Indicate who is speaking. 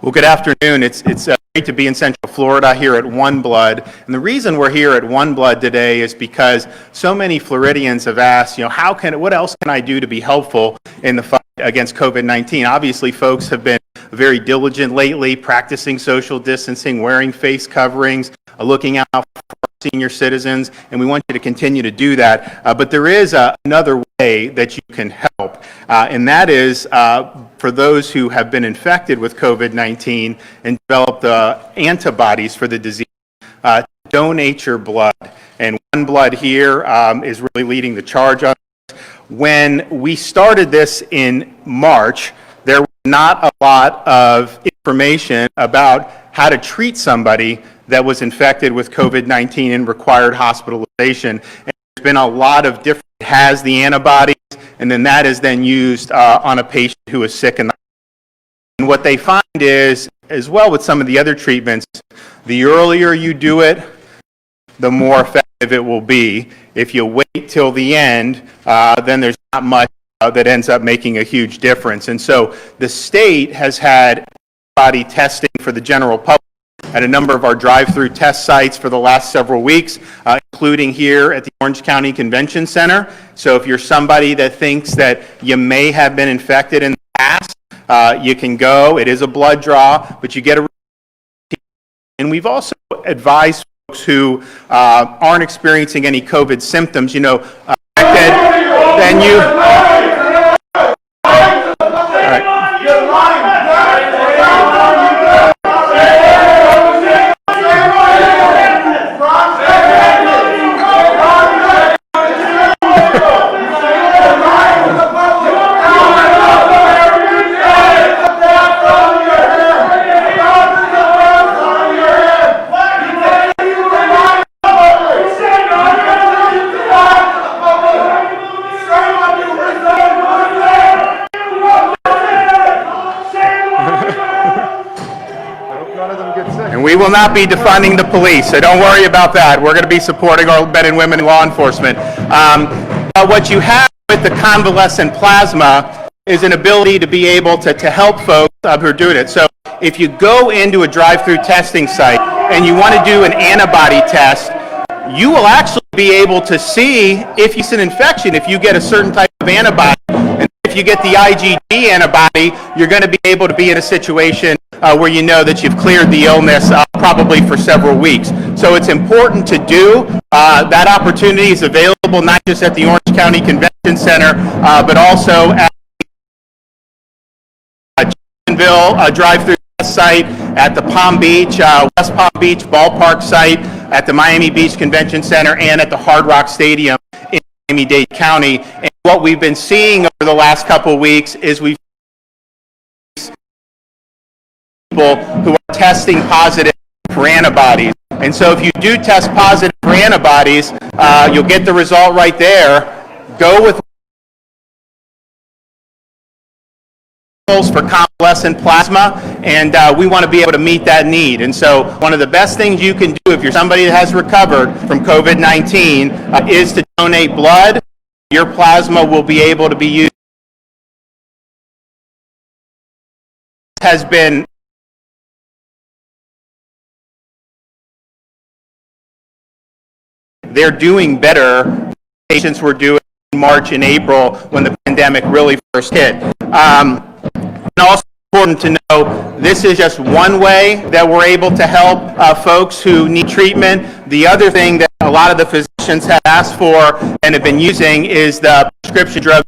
Speaker 1: Well, good afternoon. It's great to be in Central Florida here at One Blood. And the reason we're here at One Blood today is because so many Floridians have asked, what else can I do to be helpful in the fight against COVID-19? Obviously, folks have been very diligent lately, practicing social distancing, wearing face coverings, looking out for senior citizens, and we want you to continue to do that. But there is another way that you can help, and that is for those who have been infected with COVID-19 and developed antibodies for the disease, donate your blood. And One Blood here is really leading the charge on this. When we started this in March, there was not a lot of information about how to treat somebody that was infected with COVID-19 and required hospitalization. And there's been a lot of different, has the antibodies, and then that is then used on a patient who is sick. And what they find is, as well with some of the other treatments, the earlier you do it, the more effective it will be. If you wait till the end, then there's not much that ends up making a huge difference. And so the state has had antibody testing for the general public at a number of our drive-through test sites for the last several weeks, including here at the Orange County Convention Center. So if you're somebody that thinks that you may have been infected in the past, you can go. It is a blood draw, but you get a. And we've also advised folks who aren't experiencing any COVID symptoms, then you. We will not be defunding the police, so don't worry about that. We're going to be supporting our men and women in law enforcement. But what you have with the convalescent plasma is an ability to be able to help folks who are doing it. So if you go into a drive-through testing site and you want to do an antibody test, you will actually be able to see if it's an infection, if you get a certain type of antibody. And if you get the IgG antibody, you're going to be able to be in a situation where you know that you've cleared the illness probably for several weeks. So it's important to do. That opportunity is available not just at the Orange County Convention Center, but also at the Jacksonville drive-through site, at the Palm Beach, West Palm Beach ballpark site, at the Miami Beach Convention Center, and at the Hard Rock Stadium in Miami-Dade County. And what we've been seeing over the last couple of weeks is we've people who are testing positive for antibodies. And so if you do test positive for antibodies, you'll get the result right there. Go with for convalescent plasma, and we want to be able to meet that need. And so one of the best things you can do if you're somebody that has recovered from COVID-19 is to donate blood. Your plasma will be able to be used. Has been they're doing better. Patients were doing in March and April when the pandemic really first hit. And also important to know, this is just one way that we're able to help folks who need treatment. The other thing that a lot of the physicians have asked for and have been using is the prescription drug